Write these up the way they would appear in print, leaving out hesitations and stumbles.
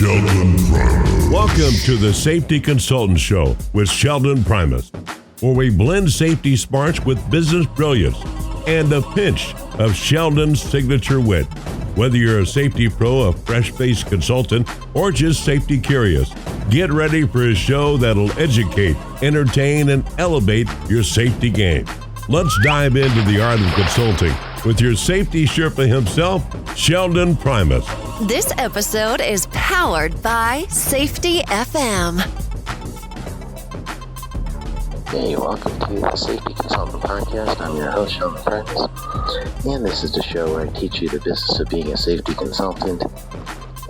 Sheldon Primus. Welcome to the Safety Consultant Show with Sheldon Primus, where we blend safety smarts with business brilliance and a pinch of Sheldon's signature wit. Whether you're a safety pro, a fresh-faced consultant, or just safety curious, get ready for a show that'll educate, entertain, and elevate your safety game. Let's dive into the art of consulting with your safety Sherpa himself, Sheldon Primus. This episode is powered by Safety FM. Hey, welcome to the Safety Consultant Podcast. I'm your host, Sheldon Primus, and this is the show where I teach you the business of being a safety consultant.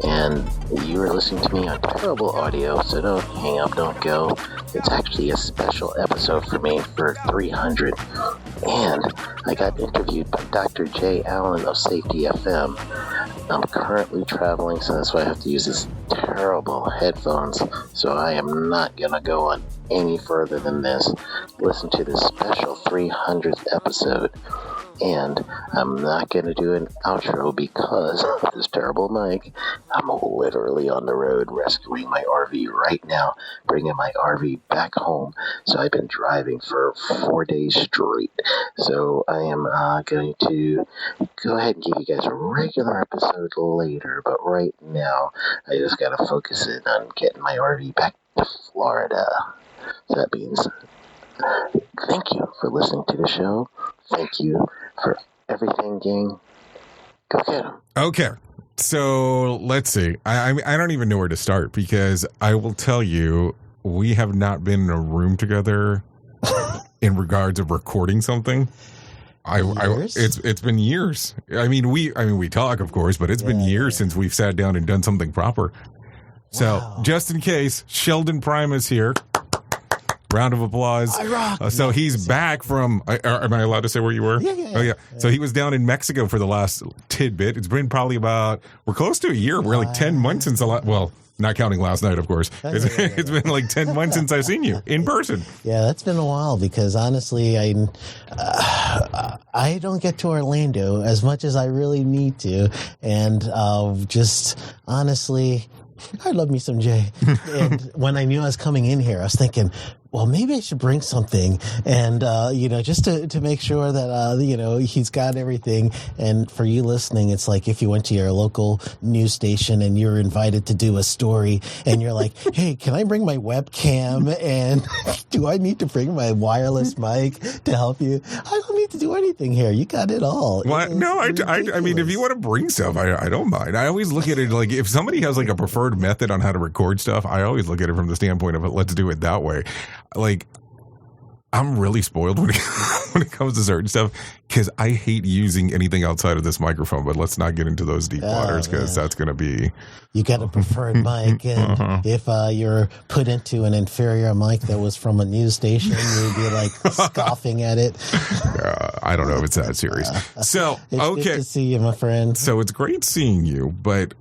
And you are listening to me on terrible audio, so don't hang up, don't go. It's actually a special episode for me for 300. And I got interviewed by Dr. J. Allen of Safety FM. I'm currently traveling, so that's why I have to use this terrible headphones. So I am not going to go on any further than this. Listen to this special 300th episode. And I'm not going to do an outro because of this terrible mic. I'm literally on the road rescuing my RV right now, bringing my RV back home. So I've been driving for 4 days straight. So I am going to go ahead and give you guys a regular episode later. But right now, I just got to focus in on getting my RV back to Florida. So that means thank you for listening to the show. Thank you for everything, gang. Go get them. Okay. So let's see. I don't even know where to start because I will tell you, we have not been in a room together in regards of recording something. It's been years. We talk, of course, but it's been years since we've sat down and done something proper. So just in case, Sheldon Primus here. Round of applause. So he's back from, am I allowed to say where you were? Yeah. Oh, yeah. So he was down in Mexico for the last tidbit. It's been probably we're close to a year. We're like 10 months since not counting last night, of course. It's been like 10 months since I've seen you in person. Yeah, that's been a while because honestly, I don't get to Orlando as much as I really need to. And just honestly, I love me some Jay. And when I knew I was coming in here, I was thinking, well, maybe I should bring something and, just to make sure that, he's got everything. And for you listening, it's like if you went to your local news station and you're invited to do a story and you're like, hey, can I bring my webcam? And do I need to bring my wireless mic to help you? I don't need to do anything here. You got it all. What? No, I mean, if you want to bring stuff, I don't mind. I always look at it like if somebody has like a preferred method on how to record stuff, I always look at it from the standpoint of let's do it that way. Like, I'm really spoiled when it comes to certain stuff because I hate using anything outside of this microphone, but let's not get into those deep waters because that's going to be... You got a preferred mic, and if you're put into an inferior mic that was from a news station, you'd be like scoffing at it. I don't know if it's that serious. So, it's okay. Good to see you, my friend. So it's great seeing you, but,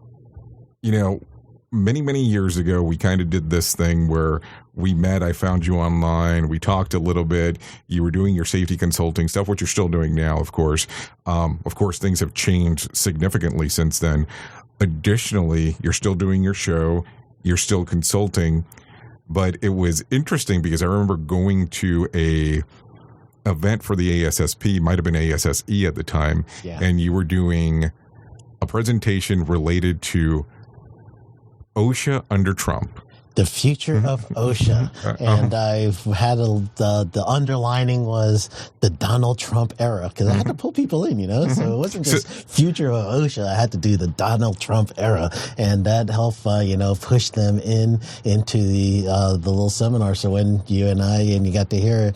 many, many years ago, we kind of did this thing where we met. I found you online. We talked a little bit. You were doing your safety consulting stuff, which you're still doing now, of course. Of course, things have changed significantly since then. Additionally, you're still doing your show. You're still consulting. But it was interesting because I remember going to a event for the ASSP, might have been ASSE at the time, and you were doing a presentation related to OSHA under Trump. The future of OSHA. And I've had the underlining was the Donald Trump era because I had to pull people in, so it wasn't just future of OSHA. I had to do the Donald Trump era, and that helped, push them into the little seminar. So when you got to hear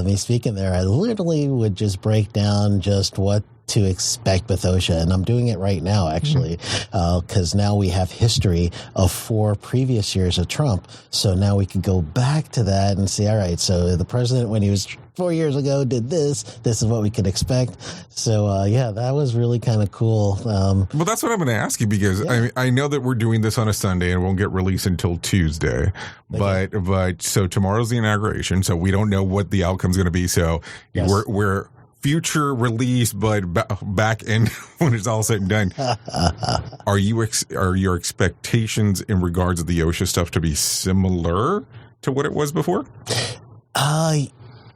me speaking there, I literally would just break down just what to expect with OSHA, and I'm doing it right now actually because now we have history of 4 previous years of Trump, so now we can go back to that and see, all right, so the president when he was 4 years ago did this is what we could expect. So that was really kind of cool. Well, that's what I'm going to ask you because I know that we're doing this on a Sunday and won't get released until Tuesday, but so tomorrow's the inauguration, so we don't know what the outcome's going to be, so we're future release, but back end when it's all said and done. Are your expectations in regards to the OSHA stuff to be similar to what it was before?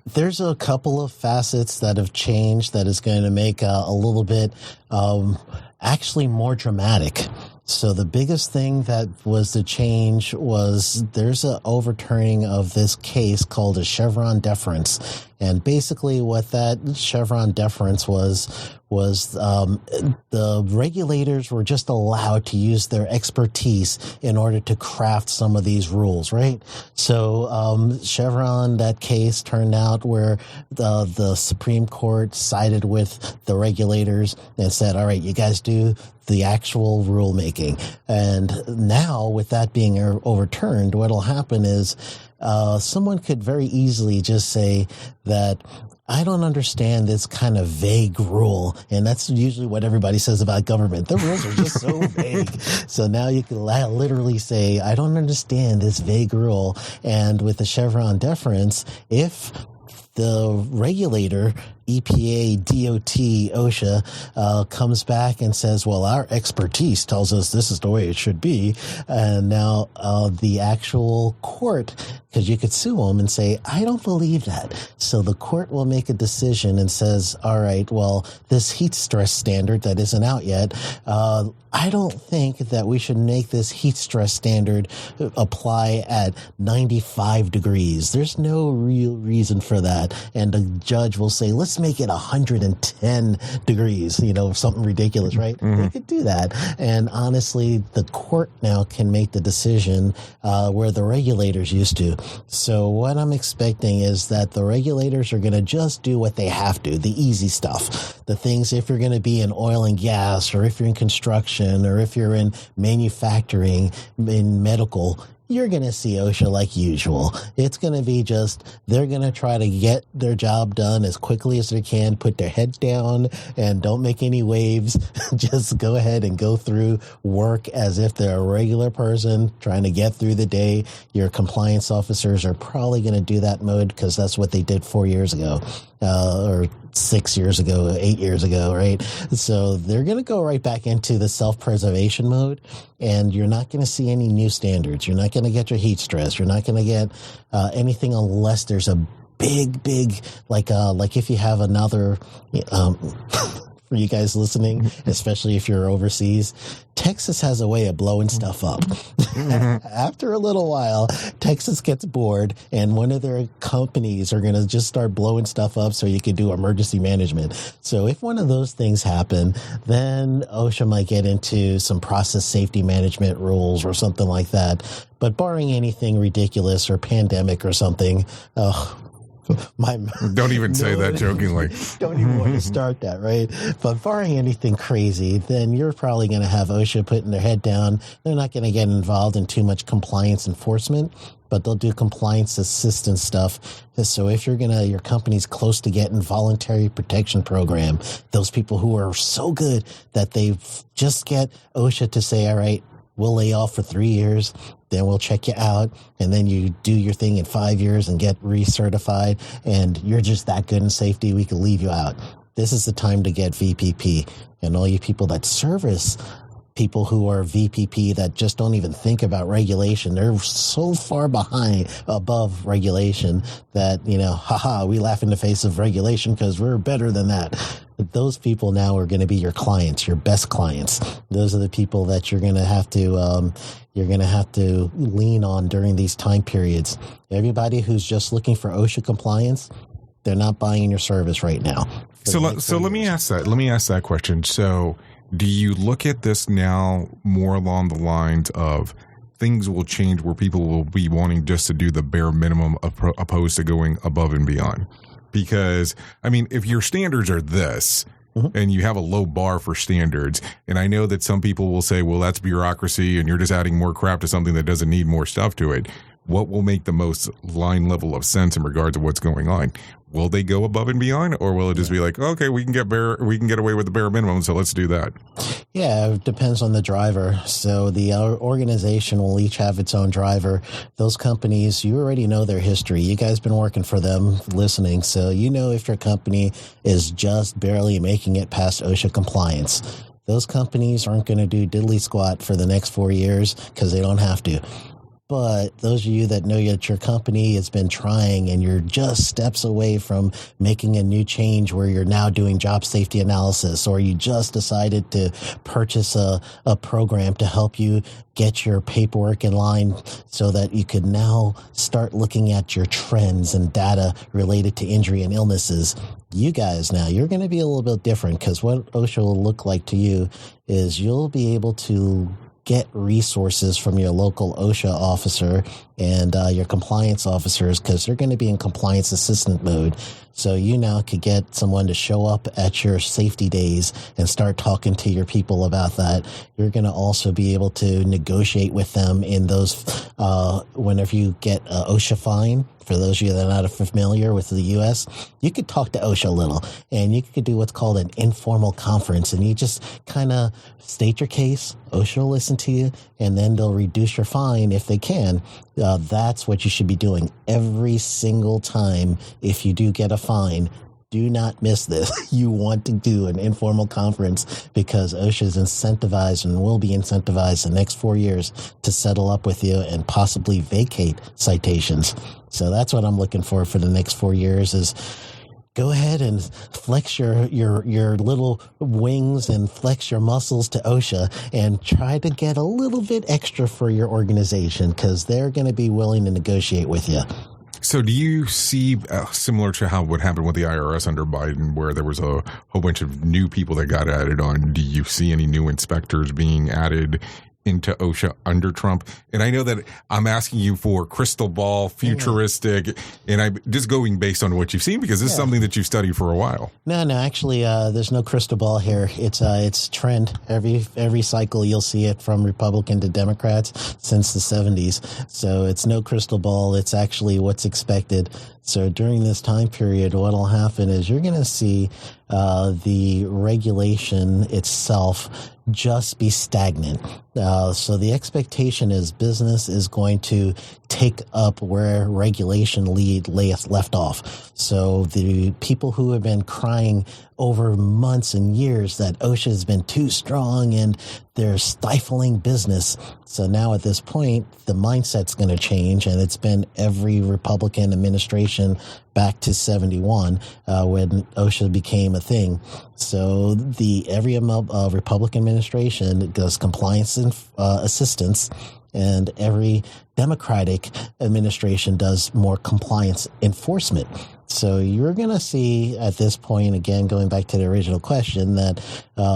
There's a couple of facets that have changed that is going to make a little bit actually more dramatic. So the biggest thing that was the change was there's an overturning of this case called a Chevron deference. And basically what that Chevron deference was the regulators were just allowed to use their expertise in order to craft some of these rules, right? So Chevron, that case turned out where the Supreme Court sided with the regulators and said, all right, you guys do the actual rulemaking. And now with that being overturned, what'll happen is someone could very easily just say that I don't understand this kind of vague rule. And that's usually what everybody says about government. The rules are just so vague. So now you can literally say, I don't understand this vague rule. And with the Chevron deference, if the regulator, EPA, DOT, OSHA, comes back and says, well, our expertise tells us this is the way it should be. And now the actual court, because you could sue them and say, I don't believe that. So the court will make a decision and says, all right, well, this heat stress standard that isn't out yet, I don't think that we should make this heat stress standard apply at 95 degrees. There's no real reason for that. And the judge will say, let's make it 110 degrees, something ridiculous, right? Mm-hmm. They could do that. And honestly, the court now can make the decision where the regulators used to. So what I'm expecting is that the regulators are going to just do what they have to, the easy stuff. The things, if you're going to be in oil and gas, or if you're in construction, or if you're in manufacturing, in medical, you're going to see OSHA like usual. It's going to be just, they're going to try to get their job done as quickly as they can, put their head down and don't make any waves. Just go ahead and go through work as if they're a regular person trying to get through the day. Your compliance officers are probably going to do that mode because that's what they did 4 years ago, or 6 years ago, 8 years ago, right? So they're going to go right back into the self-preservation mode, and you're not going to see any new standards. You're not going to get your heat stress. You're not going to get anything unless there's a big, like if you have another, for you guys listening, especially if you're overseas, Texas has a way of blowing stuff up. After a little while, Texas gets bored, and one of their companies are going to just start blowing stuff up so you can do emergency management. So if one of those things happen, then OSHA might get into some process safety management rules or something like that. But barring anything ridiculous or pandemic or something, don't even say that jokingly. Don't even want to start that, right? But barring anything crazy, then you're probably going to have OSHA putting their head down. They're not going to get involved in too much compliance enforcement, but they'll do compliance assistance stuff. So if your company's close to getting voluntary protection program, those people who are so good that they just get OSHA to say, all right, we'll lay off for 3 years, then we'll check you out, and then you do your thing in 5 years and get recertified, and you're just that good in safety, we can leave you out. This is the time to get VPP. And all you people that service people who are VPP that just don't even think about regulation, they're so far above regulation that, we laugh in the face of regulation because we're better than that. But those people now are going to be your clients, your best clients. Those are the people that you're going to have to lean on during these time periods. Everybody who's just looking for OSHA compliance, they're not buying your service right now. So let me ask that question. So do you look at this now more along the lines of things will change where people will be wanting just to do the bare minimum opposed to going above and beyond? Because, if your standards are this, and you have a low bar for standards, and I know that some people will say, well, that's bureaucracy and you're just adding more crap to something that doesn't need more stuff to it. what will make the most line level of sense in regard to what's going on? Will they go above and beyond, or will it just be like, okay, we can get away with the bare minimum, so let's do that? Yeah, it depends on the driver. So the organization will each have its own driver. Those companies, you already know their history. You guys been working for them, listening, so you know if your company is just barely making it past OSHA compliance. Those companies aren't going to do diddly squat for the next 4 years because they don't have to. But those of you that know that your company has been trying and you're just steps away from making a new change where you're now doing job safety analysis, or you just decided to purchase a program to help you get your paperwork in line so that you could now start looking at your trends and data related to injury and illnesses. You guys now, you're going to be a little bit different, because what OSHA will look like to you is you'll be able to get resources from your local OSHA officer and your compliance officers, because they're going to be in compliance assistant mode. So you now could get someone to show up at your safety days and start talking to your people about that. You're going to also be able to negotiate with them in those whenever you get an OSHA fine. For those of you that are not familiar with the U.S., you could talk to OSHA a little, and you could do what's called an informal conference, and you just kind of state your case. OSHA will listen to you, and then they'll reduce your fine if they can. That's what you should be doing every single time. If you do get a fine, do not miss this. You want to do an informal conference, because OSHA is incentivized and will be incentivized the next 4 years to settle up with you and possibly vacate citations. So that's what I'm looking for the next 4 years is go ahead and flex your little wings and flex your muscles to OSHA and try to get a little bit extra for your organization, because they're going to be willing to negotiate with you. So do you see, similar to what happened with the IRS under Biden, where there was a whole bunch of new people that got added on, do you see any new inspectors being added into OSHA under Trump? And I know that I'm asking you for crystal ball, futuristic, and I'm just going based on what you've seen, because this is something that you've studied for a while. No, actually, there's no crystal ball here. It's trend. Every cycle you'll see it from Republican to Democrats since the 70s. So it's no crystal ball. It's actually what's expected. So during this time period, what'll happen is you're going to see the regulation itself just be stagnant. So the expectation is business is going to take up where regulation left off. So the people who have been crying over months and years that OSHA has been too strong and they're stifling business. So now at this point, the mindset's going to change, and it's been every Republican administration back to 71 when OSHA became a thing. So every Republican administration does compliance and assistance, and every Democratic administration does more compliance enforcement. So you're going to see at this point, again, going back to the original question, that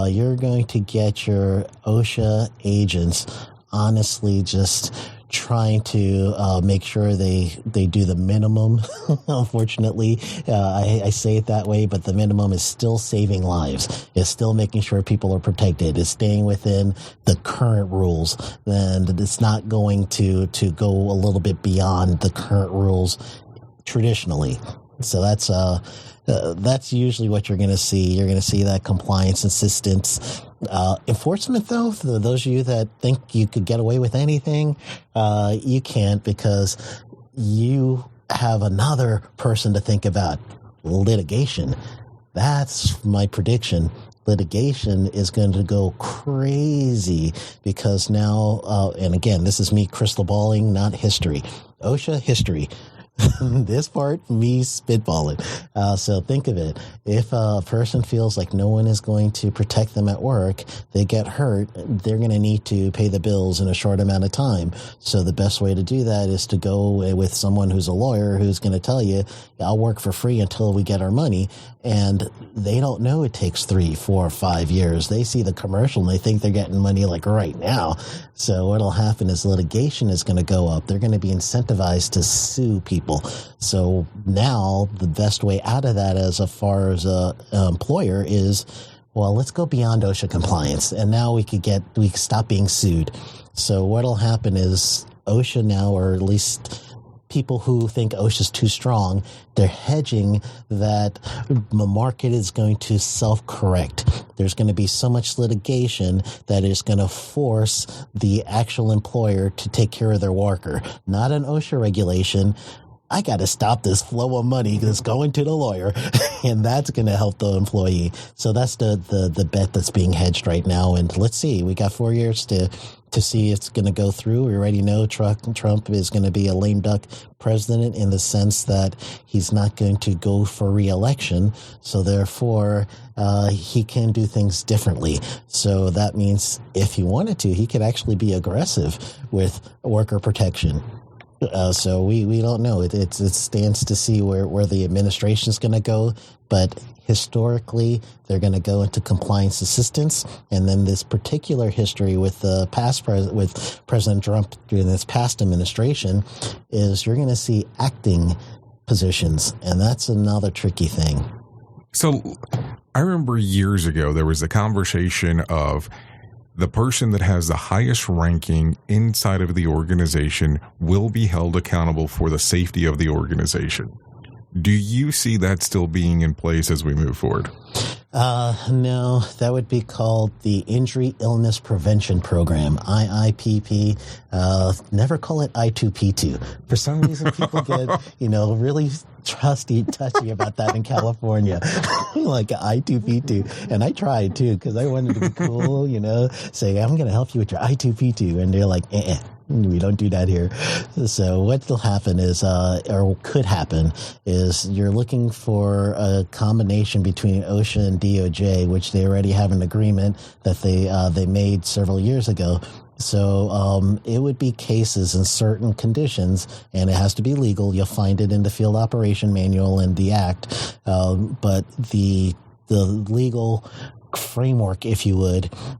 you're going to get your OSHA agents honestly just trying to make sure they do the minimum. Unfortunately, I say it that way, but the minimum is still saving lives. It's still making sure people are protected. It's staying within the current rules. And it's not going to go a little bit beyond the current rules traditionally. So that's usually what you're going to see. You're going to see that compliance assistance. Enforcement, though, for those of you that think you could get away with anything, you can't, because you have another person to think about. Litigation. That's my prediction. Litigation is going to go crazy, because now, and again, this is me crystal balling, not history. OSHA history. This part, me spitballing. So think of it. If a person feels like no one is going to protect them at work, they get hurt, they're going to need to pay the bills in a short amount of time. So the best way to do that is to go with someone who's a lawyer who's going to tell you, I'll work for free until we get our money. And they don't know it takes 3, 4, 5 years. They see the commercial and they think they're getting money like right now. So what'll happen is litigation is going to go up. They're going to be incentivized to sue people. So now the best way out of that, as far as an employer, is, well, let's go beyond OSHA compliance. And now we can stop being sued. So what'll happen is OSHA now, or at least people who think OSHA is too strong, they're hedging that the market is going to self-correct. There's going to be so much litigation that is going to force the actual employer to take care of their worker. Not an OSHA regulation. I got to stop this flow of money that's going to the lawyer, and that's going to help the employee. So that's the bet that's being hedged right now. And let's see, we got 4 years to see it's going to go through. We already know Trump is going to be a lame duck president in the sense that he's not going to go for re-election. So therefore, he can do things differently. So that means if he wanted to, he could actually be aggressive with worker protection. So we don't know. It stands to see where the administration is going to go. But historically, they're going to go into compliance assistance. And then this particular history with the with President Trump during this past administration is you're going to see acting positions. And that's another tricky thing. So I remember years ago, there was a conversation of the person that has the highest ranking inside of the organization will be held accountable for the safety of the organization. Do you see that still being in place as we move forward? No, that would be called the Injury Illness Prevention Program, IIPP. Never call it I2P2. For some reason, people get, really touchy about that in California, like I2P2. And I tried too, because I wanted to be cool, say, I'm going to help you with your I2P2. And they're like, we don't do that here. So what will happen is, or could happen, is you're looking for a combination between OSHA and DOJ, which they already have an agreement that they made several years ago. So it would be cases in certain conditions, and it has to be legal. You'll find it in the field operation manual and the act. But the legal framework, if you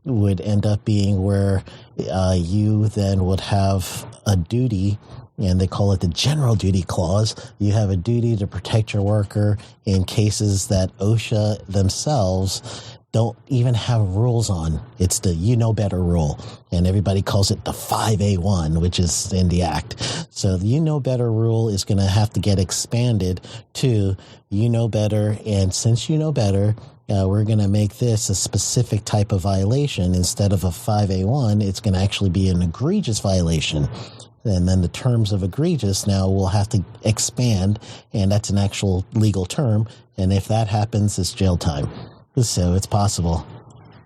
would end up being where you then would have a duty, and they call it the general duty clause. You have a duty to protect your worker in cases that OSHA themselves don't even have rules on. It's the better rule, and everybody calls it the 5A1, which is in the act. So the better rule is going to have to get expanded to better, and since better, we're going to make this a specific type of violation. Instead of a 5A1, it's going to actually be an egregious violation. And then the terms of egregious now will have to expand, and that's an actual legal term. And if that happens, it's jail time. So it's possible.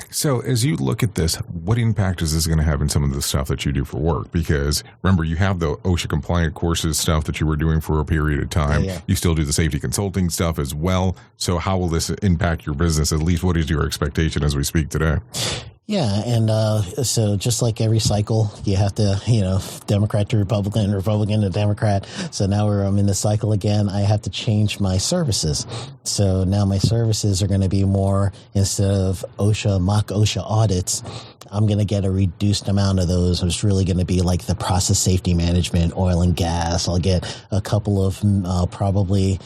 So as you look at this, what impact is this going to have in some of the stuff that you do for work? Because remember, you have the OSHA compliant courses stuff that you were doing for a period of time. Yeah. You still do the safety consulting stuff as well. So how will this impact your business? At least what is your expectation as we speak today? Yeah, and so just like every cycle, you have to, Democrat to Republican, Republican to Democrat. So now I'm in the cycle again. I have to change my services. So now my services are going to be more, instead of mock OSHA audits, I'm going to get a reduced amount of those. It's really going to be like the process safety management, oil and gas. I'll get a couple of probably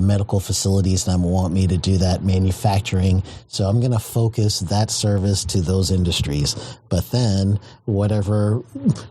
medical facilities that want me to do that, manufacturing. So I'm going to focus that service to those industries. But then whatever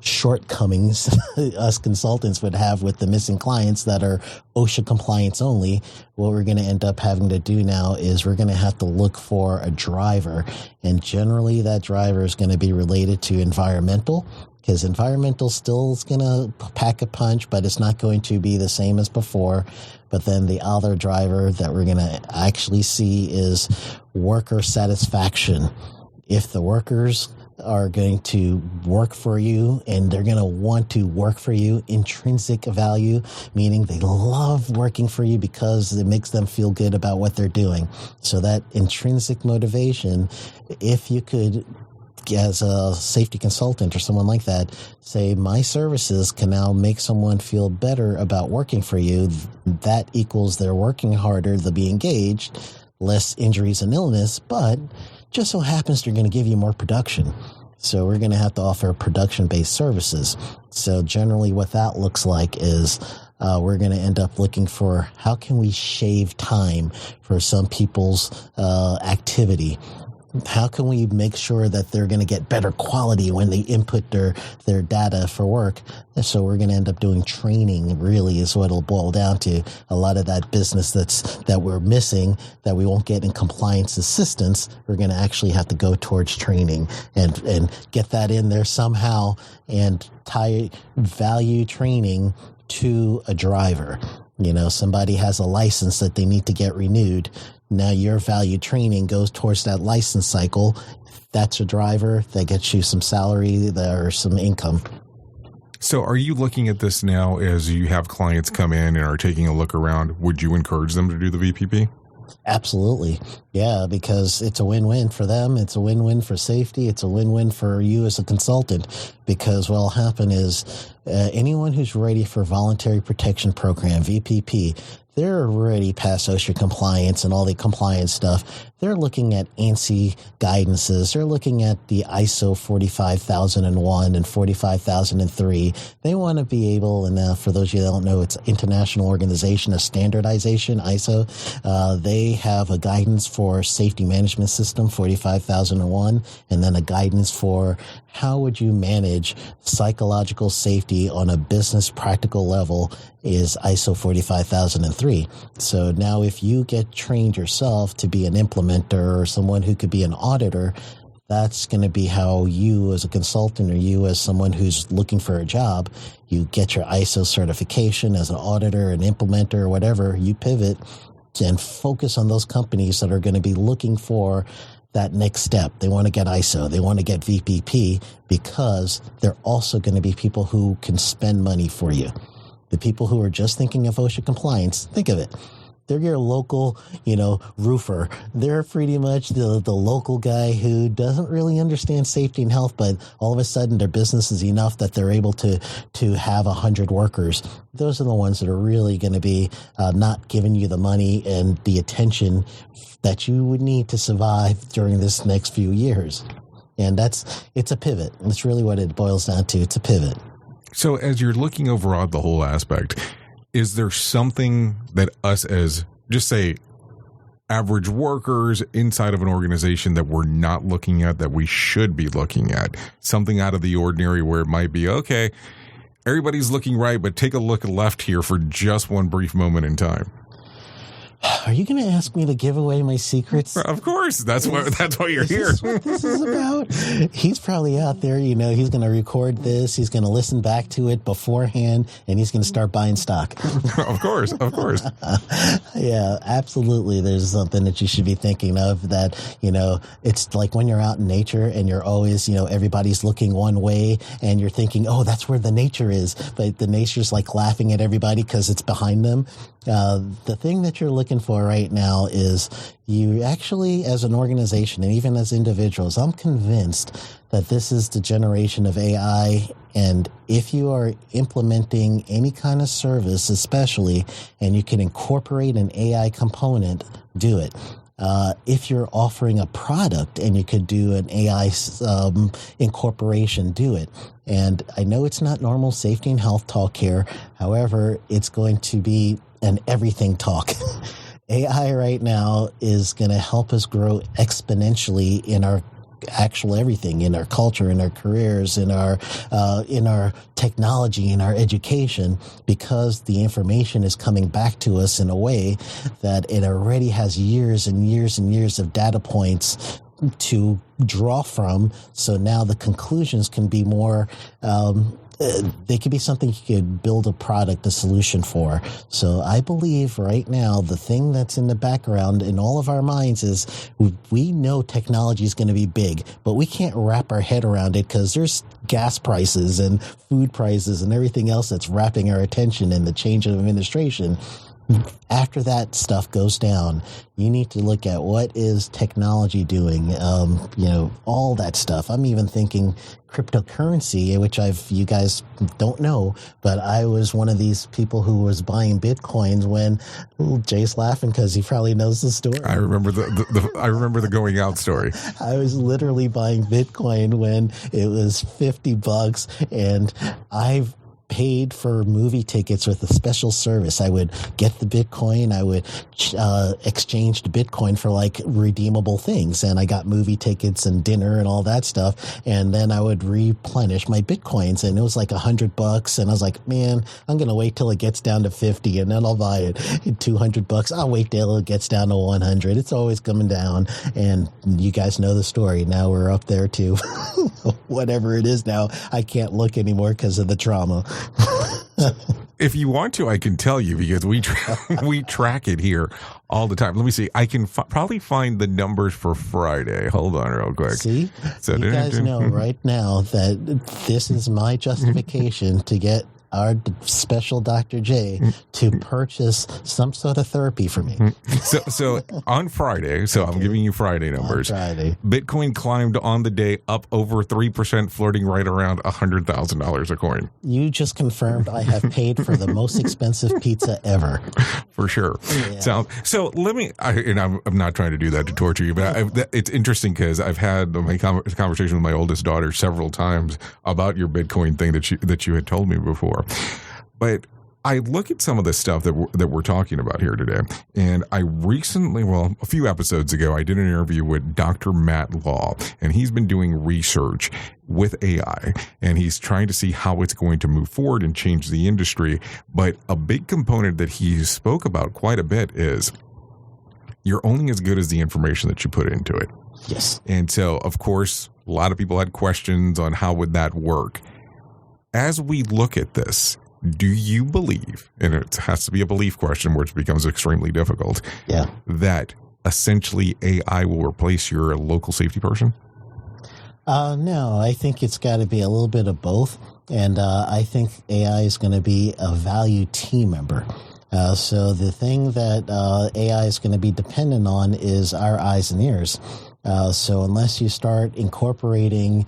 shortcomings us consultants would have with the missing clients that are OSHA compliance only, what we're going to end up having to do now is we're going to have to look for a driver. And generally that driver is going to be related to environmental, because environmental still is going to pack a punch, but it's not going to be the same as before. But then the other driver that we're going to actually see is worker satisfaction. If the workers are going to work for you and they're going to want to work for you, intrinsic value, meaning they love working for you because it makes them feel good about what they're doing. So that intrinsic motivation, if you could, as a safety consultant or someone like that, say my services can now make someone feel better about working for you, that equals they're working harder, they'll be engaged, less injuries and illness, but just so happens they're going to give you more production. So we're going to have to offer production-based services. So generally what that looks like is we're going to end up looking for how can we shave time for some people's activity. how can we make sure that they're going to get better quality when they input their data for work? So we're going to end up doing training, really, is what it'll boil down to. A lot of that business that we're missing, that we won't get in compliance assistance, we're going to actually have to go towards training and get that in there somehow and tie value training to a driver. Somebody has a license that they need to get renewed. Now your value training goes towards that license cycle. That's a driver that gets you some salary or some income. So are you looking at this now as you have clients come in and are taking a look around? Would you encourage them to do the VPP? Absolutely. Yeah, because it's a win-win for them. It's a win-win for safety. It's a win-win for you as a consultant, because what will happen is anyone who's ready for voluntary protection program, VPP, they're already past OSHA compliance and all the compliance stuff. They're looking at ANSI guidances. They're looking at the ISO 45001 and 45003. They want to be able, and for those of you that don't know, it's International Organization of Standardization, ISO. They have a guidance for safety management system, 45001, and then a guidance for how would you manage psychological safety on a business practical level is ISO 45003. So now if you get trained yourself to be an implementer or someone who could be an auditor, that's going to be how you as a consultant or you as someone who's looking for a job, you get your ISO certification as an auditor, an implementer, or whatever, you pivot and focus on those companies that are going to be looking for that next step. They want to get ISO. They want to get VPP because they're also going to be people who can spend money for you. The people who are just thinking of OSHA compliance, think of it. They're your local, roofer. They're pretty much the local guy who doesn't really understand safety and health, but all of a sudden their business is enough that they're able to have 100 workers. Those are the ones that are really going to be not giving you the money and the attention that you would need to survive during this next few years. And it's a pivot. That's really what it boils down to. It's a pivot. So as you're looking overall at the whole aspect, is there something that us as, just say, average workers inside of an organization that we're not looking at that we should be looking at? Something out of the ordinary where it might be, okay, everybody's looking right, but take a look left here for just one brief moment in time. Are you going to ask me to give away my secrets? Of course. That's why you're here. Is this what this is about? He's probably out there, he's going to record this. He's going to listen back to it beforehand, and he's going to start buying stock. Of course. Yeah, absolutely. There's something that you should be thinking of that, it's like when you're out in nature and you're always, everybody's looking one way and you're thinking, oh, that's where the nature is. But the nature's like laughing at everybody because it's behind them. The thing that you're looking for right now is you actually, as an organization and even as individuals, I'm convinced that this is the generation of AI. And if you are implementing any kind of service, especially, and you can incorporate an AI component, do it. If you're offering a product and you could do an AI incorporation, do it. And I know it's not normal safety and health talk here. However, it's going to be an everything talk. AI right now is going to help us grow exponentially in our actual everything, in our culture, in our careers, in our technology, in our education, because the information is coming back to us in a way that it already has years and years and years of data points to draw from. So now the conclusions can be more, they could be something you could build a product, a solution for. So I believe right now the thing that's in the background in all of our minds is we know technology is going to be big, but we can't wrap our head around it because there's gas prices and food prices and everything else that's wrapping our attention in the change of administration. After that stuff goes down, you need to look at what is technology doing, all that stuff. I'm even thinking cryptocurrency, which you guys don't know, but I was one of these people who was buying Bitcoins when Jay's laughing because he probably knows the story. I remember the going out story. I was literally buying Bitcoin when it was $50, and paid for movie tickets with a special service. I would get the Bitcoin. I would exchange the Bitcoin for like redeemable things. And I got movie tickets and dinner and all that stuff. And then I would replenish my Bitcoins. And it was like $100. And I was like, man, I'm going to wait till it gets down to 50 and then I'll buy it. $200. I'll wait till it gets down to 100. It's always coming down. And you guys know the story. Now we're up there to whatever it is now. I can't look anymore because of the trauma. If you want to, I can tell you because we track it here all the time. Let me see. I can probably find the numbers for Friday. Hold on real quick. See? So you guys know right now that this is my justification to get our special Dr. J to purchase some sort of therapy for me. So on Friday, so I'm giving you Friday numbers. Friday. Bitcoin climbed on the day up over 3%, flirting right around $100,000 a coin. You just confirmed I have paid for the most expensive pizza ever. For sure. Yeah. So let me, I'm not trying to do that to torture you, but it's interesting because I've had my conversation with my oldest daughter several times about your Bitcoin thing that you had told me before. But I look at some of the stuff that we're talking about here today, and I recently, a few episodes ago, I did an interview with Dr. Matt Law, and he's been doing research with AI, and he's trying to see how it's going to move forward and change the industry. But a big component that he spoke about quite a bit is you're only as good as the information that you put into it. Yes. And so, of course, a lot of people had questions on how would that work. As we look at this, do you believe, and it has to be a belief question which becomes extremely difficult, that essentially AI will replace your local safety person? No, I think it's got to be a little bit of both. And I think AI is going to be a value team member. So the thing that AI is going to be dependent on is our eyes and ears. So unless you start incorporating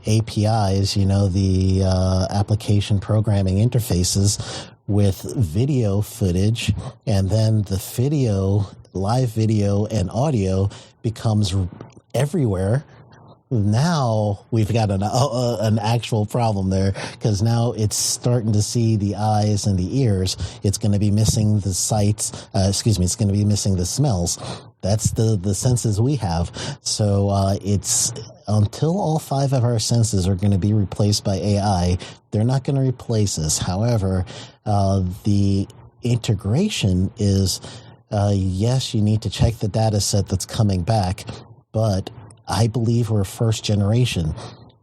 APIs, the application programming interfaces with video footage, and then the live video and audio becomes everywhere. Now we've got an actual problem there, because now it's starting to see the eyes and the ears. It's going to be missing the sights. It's going to be missing the smells. That's the senses we have. So it's until all 5 of our senses are going to be replaced by AI, they're not going to replace us. However, the integration is, yes, you need to check the data set that's coming back, but I believe we're first generation.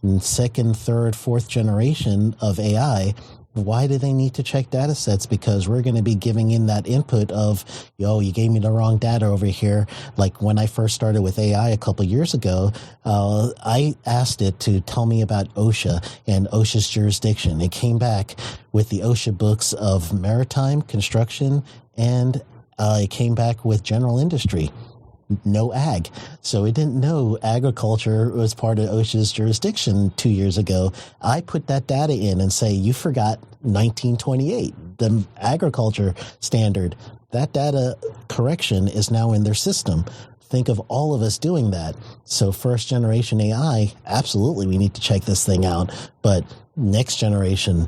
And second, third, fourth generation of AI. Why do they need to check data sets? Because we're going to be giving in that input of, you gave me the wrong data over here. Like when I first started with AI a couple of years ago, I asked it to tell me about OSHA and OSHA's jurisdiction. It came back with the OSHA books of maritime, construction, and it came back with general industry. No ag. So it didn't know agriculture was part of OSHA's jurisdiction 2 years ago. I put that data in and say, you forgot 1928, the agriculture standard. That data correction is now in their system. Think of all of us doing that. So first generation AI, absolutely, we need to check this thing out. But next generation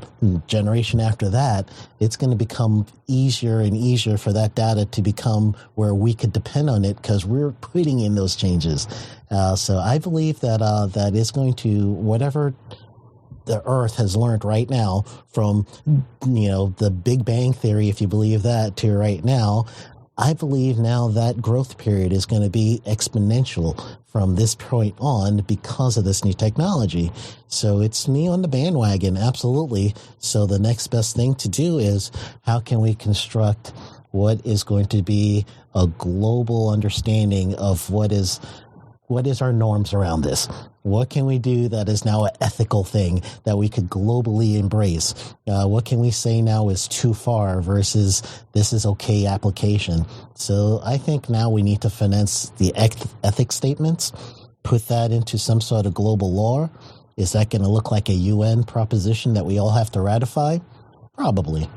after that, it's going to become easier and easier for that data to become where we could depend on it, because we're putting in those changes. So I believe that that is going to, whatever the Earth has learned right now from, the Big Bang Theory, if you believe that, to right now, I believe now that growth period is going to be exponential from this point on because of this new technology. So it's me on the bandwagon, absolutely. So the next best thing to do is, how can we construct what is going to be a global understanding of what is our norms around this? What can we do that is now an ethical thing that we could globally embrace? What can we say now is too far versus this is okay application? So I think now we need to finesse the ethics statements, put that into some sort of global law. Is that going to look like a UN proposition that we all have to ratify? Probably.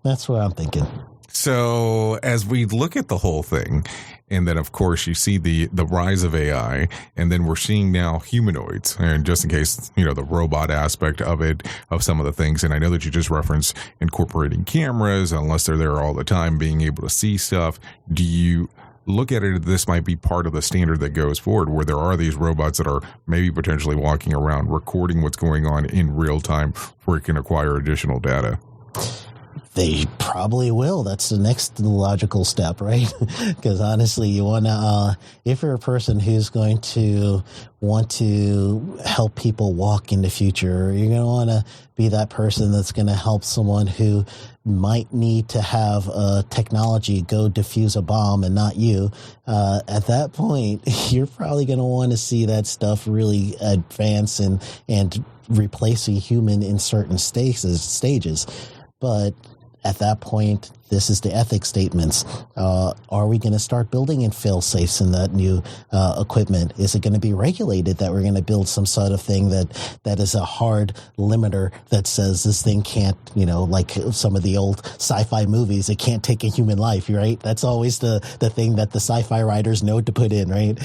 That's what I'm thinking. So as we look at the whole thing, and then of course you see the rise of AI, and then we're seeing now humanoids, and just in case, the robot aspect of it, of some of the things. And I know that you just referenced incorporating cameras, unless they're there all the time, being able to see stuff. Do you look at it, this might be part of the standard that goes forward, where there are these robots that are maybe potentially walking around, recording what's going on in real time, where it can acquire additional data? They probably will. That's the next logical step, right? Because honestly, you want to, if you're a person who's going to want to help people walk in the future, you're going to want to be that person that's going to help someone who might need to have technology go defuse a bomb and not you. At that point, you're probably going to want to see that stuff really advance and replace a human in certain stages. But at that point, this is the ethics statements. Are we going to start building in fail-safes in that new equipment? Is it going to be regulated that we're going to build some sort of thing that is a hard limiter that says this thing can't, like some of the old sci-fi movies, it can't take a human life, right? That's always the thing that the sci-fi writers know to put in, right?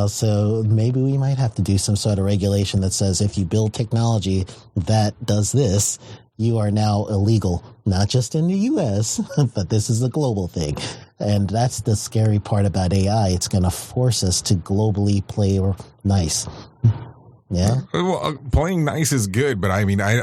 So maybe we might have to do some sort of regulation that says if you build technology that does this, you are now illegal, not just in the U.S., but this is a global thing. And that's the scary part about AI. It's going to force us to globally play nice. Yeah. Well, playing nice is good, but I mean, I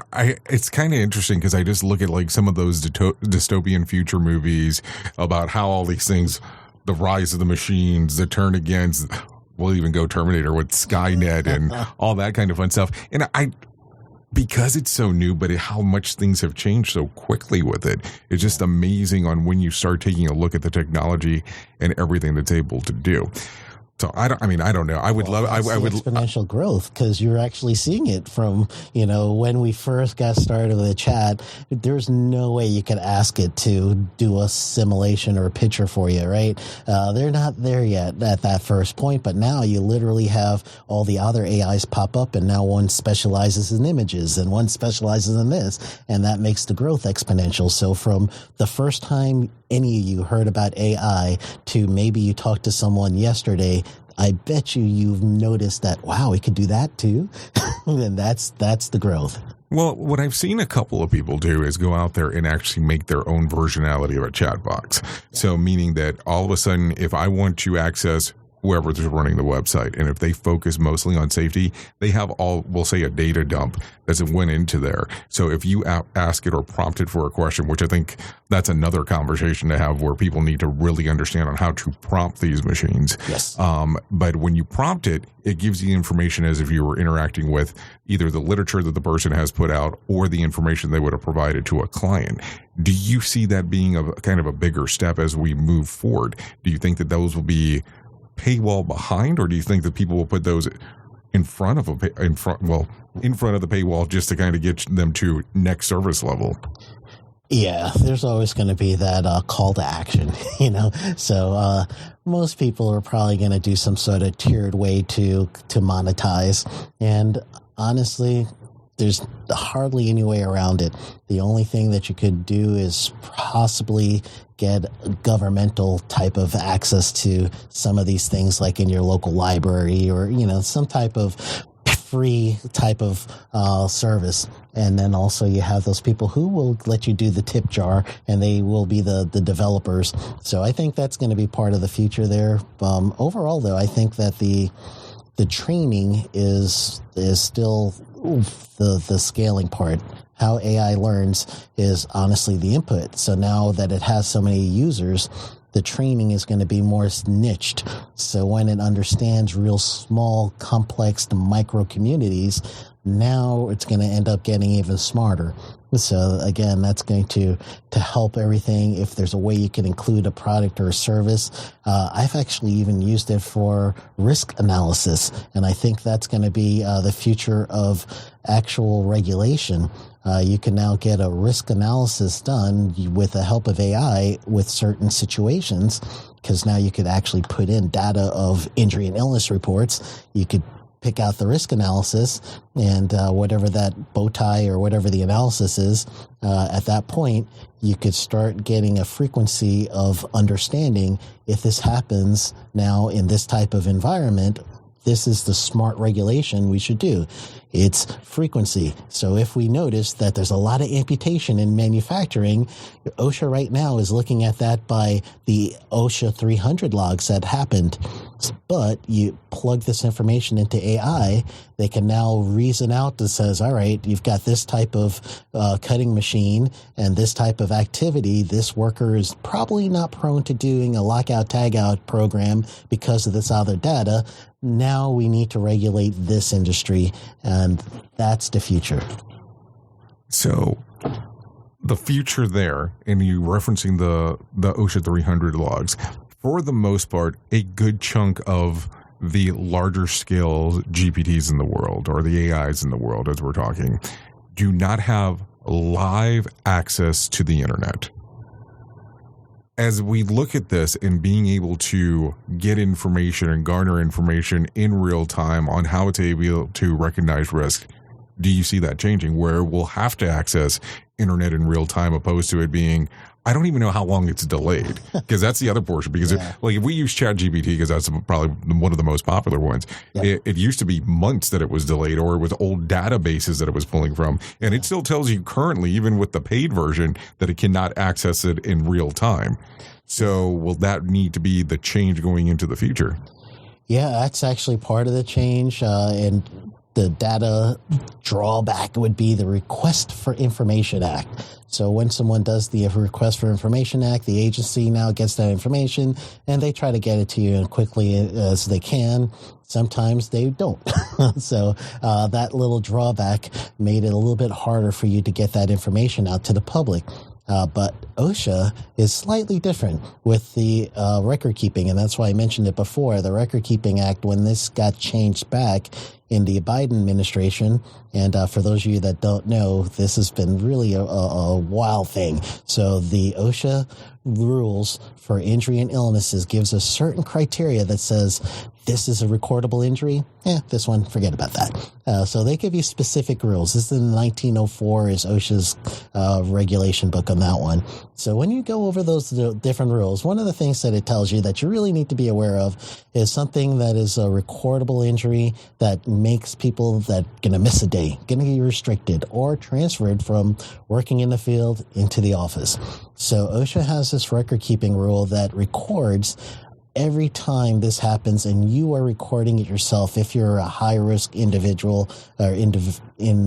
it's kind of interesting because I just look at like some of those dystopian future movies about how all these things, the rise of the machines, the turn against, we'll even go Terminator with Skynet and all that kind of fun stuff. And because it's so new, but how much things have changed so quickly with it. It's just amazing on when you start taking a look at the technology and everything that's able to do. So I don't know. I would exponential growth, because you're actually seeing it from, when we first got started with the chat, there's no way you could ask it to do a simulation or a picture for you, right? They're not there yet at that first point, but now you literally have all the other AIs pop up, and now one specializes in images and one specializes in this, and that makes the growth exponential. So from the first time any of you heard about AI to maybe you talked to someone yesterday, I bet you've noticed that, wow, we could do that too. And that's the growth. Well, what I've seen a couple of people do is go out there and actually make their own versionality of a chat box. So meaning that all of a sudden, if I want to access whoever's running the website, and if they focus mostly on safety, they have we'll say a data dump that went into there. So if you ask it or prompt it for a question, which I think that's another conversation to have, where people need to really understand on how to prompt these machines. Yes. But when you prompt it, it gives you information as if you were interacting with either the literature that the person has put out or the information they would have provided to a client. Do you see that being a kind of a bigger step as we move forward? Do you think that those will be paywall behind, or do you think that people will put those in front of the paywall just to kind of get them to next service level? Yeah, there's always going to be that call to action, So most people are probably going to do some sort of tiered way to monetize. And honestly, there's hardly any way around it. The only thing that you could do is possibly get governmental type of access to some of these things, like in your local library or, some type of free type of service. And then also you have those people who will let you do the tip jar, and they will be the developers. So I think that's going to be part of the future there. Overall, though, I think that the training is still the scaling part. How AI learns is honestly the input. So now that it has so many users, the training is going to be more niched. So when it understands real small, complex, micro communities, now it's going to end up getting even smarter. So again, that's going to help everything. If there's a way you can include a product or a service, I've actually even used it for risk analysis. And I think that's going to be the future of actual regulation. You can now get a risk analysis done with the help of AI with certain situations, because now you could actually put in data of injury and illness reports. You could pick out the risk analysis, and whatever that bow tie or whatever the analysis is, at that point, you could start getting a frequency of understanding if this happens now in this type of environment. This is the smart regulation we should do. It's frequency. So if we notice that there's a lot of amputation in manufacturing, OSHA right now is looking at that by the OSHA 300 logs that happened. But you plug this information into AI, they can now reason out that says, all right, you've got this type of cutting machine and this type of activity. This worker is probably not prone to doing a lockout tagout program because of this other data. Now we need to regulate this industry, and that's the future. So the future there, and you referencing the OSHA 300 logs, for the most part, a good chunk of the larger scale GPTs in the world, or the AIs in the world as we're talking, do not have live access to the internet. As we look at this and being able to get information and garner information in real time on how it's able to recognize risk, do you see that changing where we'll have to access internet in real time opposed to it being, I don't even know how long it's delayed, because that's the other portion. Because like if we use ChatGPT, because that's probably one of the most popular ones, it used to be months that it was delayed, or with old databases that it was pulling from. And it still tells you currently, even with the paid version, that it cannot access it in real time. So will that need to be the change going into the future? Yeah, that's actually part of the change. And the data drawback would be the Request for Information Act. So when someone does the Request for Information Act, the agency now gets that information and they try to get it to you as quickly as they can. Sometimes they don't. So that little drawback made it a little bit harder for you to get that information out to the public. But OSHA is slightly different with the record keeping, and that's why I mentioned it before. The Record Keeping Act, when this got changed back in the Biden administration, and for those of you that don't know, this has been really a wild thing. So the OSHA rules for injury and illnesses gives us certain criteria that says this is a recordable injury. This one, forget about that. So they give you specific rules. This is in 1904 is OSHA's regulation book on that one. So when you go over those different rules, one of the things that it tells you that you really need to be aware of is something that is a recordable injury that makes people that going to miss a day, going to be restricted or transferred from working in the field into the office. So OSHA has this record keeping rule that records every time this happens, and you are recording it yourself if you're a high-risk individual or in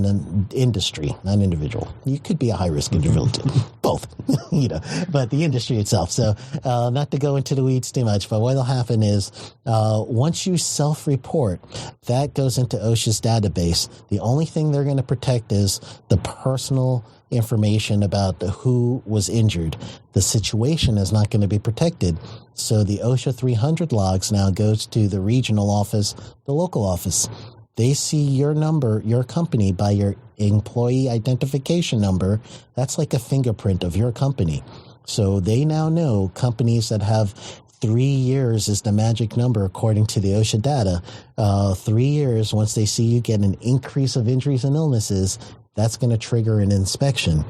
an industry, not individual. You could be a high-risk individual too. Both, but the industry itself. So not to go into the weeds too much, but what will happen is once you self-report, that goes into OSHA's database. The only thing they're going to protect is the personal information about who was injured. The situation is not going to be protected. So the OSHA 300 logs now goes to the regional office, the local office. They see your number, your company, by your employee identification number. That's like a fingerprint of your company. So they now know companies that have 3 years is the magic number according to the OSHA data. 3 years, once they see you get an increase of injuries and illnesses, that's going to trigger an inspection.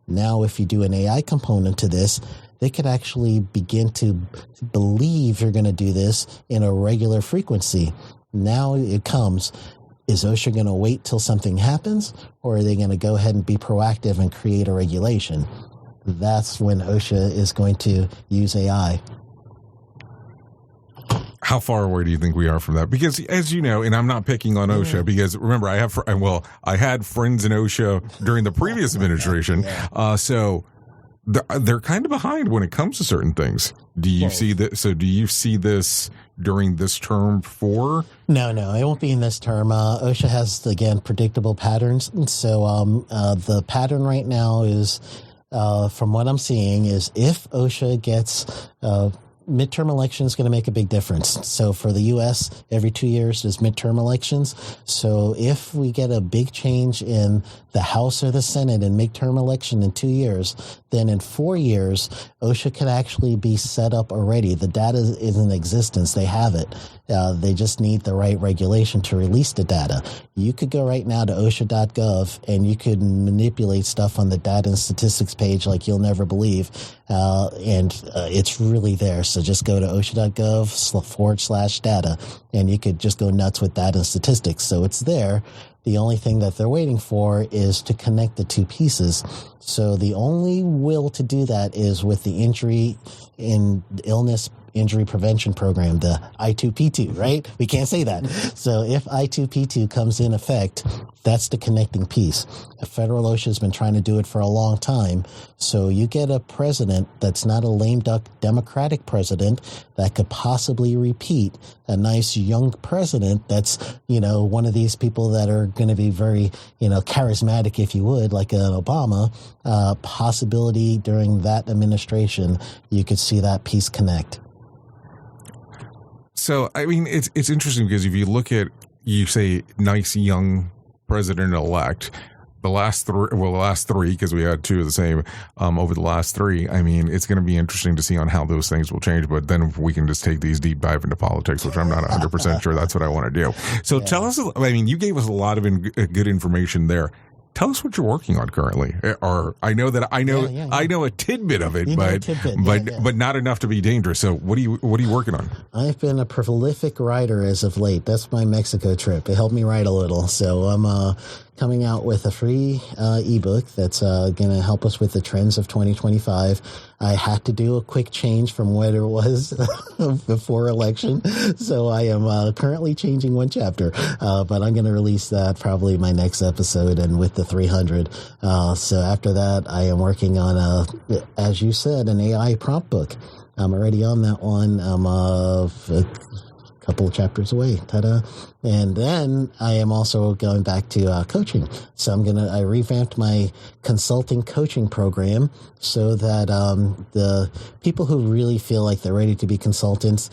Now, if you do an AI component to this, they could actually begin to believe you're going to do this in a regular frequency. Now it comes, is OSHA going to wait till something happens, or are they going to go ahead and be proactive and create a regulation? That's when OSHA is going to use AI. How far away do you think we are from that? Because as you know, and I'm not picking on OSHA, because remember, I had friends in OSHA during the previous administration. So they're kind of behind when it comes to certain things. Do you see that? So do you see this during this term for? No, it won't be in this term. OSHA has, again, predictable patterns. So the pattern right now is, from what I'm seeing, is if OSHA gets midterm elections going to make a big difference. So for the U.S., every 2 years there's midterm elections. So if we get a big change in the House or the Senate in midterm election in 2 years, then in 4 years, OSHA could actually be set up already. The data is in existence. They have it. They just need the right regulation to release the data. You could go right now to OSHA.gov and you could manipulate stuff on the data and statistics page like you'll never believe. It's really there. So just go to OSHA.gov/data and you could just go nuts with data and statistics. So it's there. The only thing that they're waiting for is to connect the two pieces. So the only will to do that is with the injury and illness injury prevention program, the I2P2, right? We can't say that. So if I2P2 comes in effect, that's the connecting piece. The federal OSHA has been trying to do it for a long time. So you get a president that's not a lame duck Democratic president that could possibly repeat a nice young president that's, one of these people that are going to be very, charismatic, if you would, like an Obama. Possibility during that administration, you could see that piece connect. So, I mean, it's interesting because if you look at, you say, nice young president-elect, the last three, because we had two of the same over the last three, I mean, it's going to be interesting to see on how those things will change. But then we can just take these deep dive into politics, which I'm not 100% sure that's what I want to do. So tell us, I mean, you gave us a lot of good information there. Tell us what you're working on currently. Or I know a tidbit of it, but not enough to be dangerous. So what are you working on? I've been a prolific writer as of late. That's my Mexico trip. It helped me write a little. So I'm coming out with a free ebook that's going to help us with the trends of 2025. I had to do a quick change from what it was before election. So I am currently changing one chapter, but I'm going to release that probably my next episode and with the 300. So after that, I am working on, as you said, an AI prompt book. I'm already on that one. I'm a couple of chapters away. Ta-da. And then I am also going back to coaching. So I revamped my consulting coaching program so that the people who really feel like they're ready to be consultants,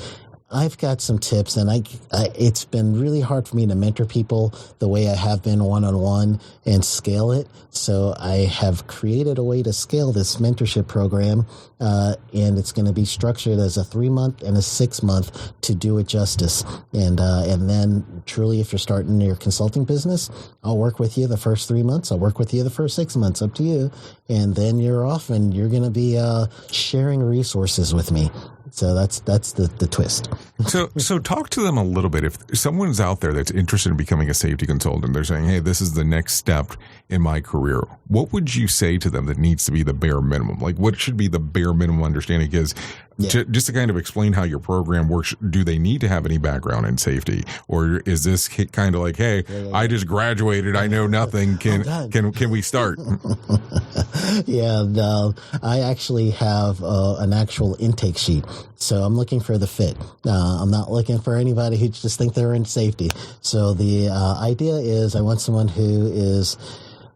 I've got some tips, and it's been really hard for me to mentor people the way I have been one-on-one and scale it. So I have created a way to scale this mentorship program, and it's going to be structured as a 3-month and a 6-month to do it justice. And then truly, if you're starting your consulting business, I'll work with you the first 3 months. I'll work with you the first 6 months, up to you. And then you're off, and you're going to be sharing resources with me. So that's the twist. So talk to them a little bit. If someone's out there that's interested in becoming a safety consultant, they're saying, hey, this is the next step in my career. What would you say to them that needs to be the bare minimum? Like, what should be the bare minimum understanding? Because just to kind of explain how your program works, do they need to have any background in safety? Or is this kind of like, hey, I just graduated, I know nothing, can we start? I actually have an actual intake sheet. So I'm looking for the fit. I'm not looking for anybody who just think they're in safety. So the idea is I want someone who is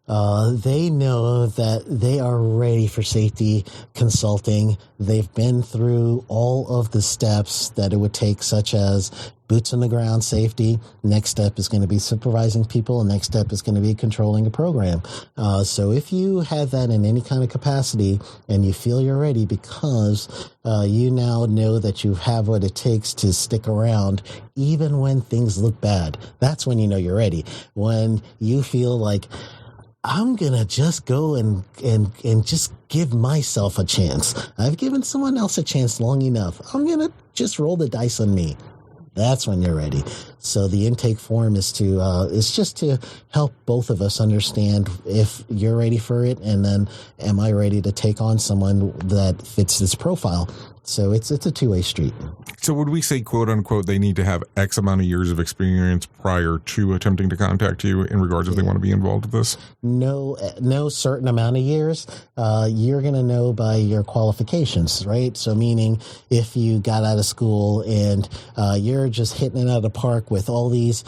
they know that they are ready for safety consulting. They've been through all of the steps that it would take, such as boots on the ground safety. Next step is going to be supervising people. And next step is going to be controlling a program. So if you have that in any kind of capacity and you feel you're ready because you now know that you have what it takes to stick around, even when things look bad, that's when you know you're ready. When you feel like, I'm going to just go and just give myself a chance. I've given someone else a chance long enough. I'm going to just roll the dice on me. That's when you're ready. So the intake form is just to help both of us understand if you're ready for it, and then am I ready to take on someone that fits this profile. So it's a two-way street. So would we say, quote unquote, they need to have X amount of years of experience prior to attempting to contact you in regards if they want to be involved with this? No certain amount of years. You're going to know by your qualifications, right? So meaning if you got out of school and you're just hitting it out of the park with all these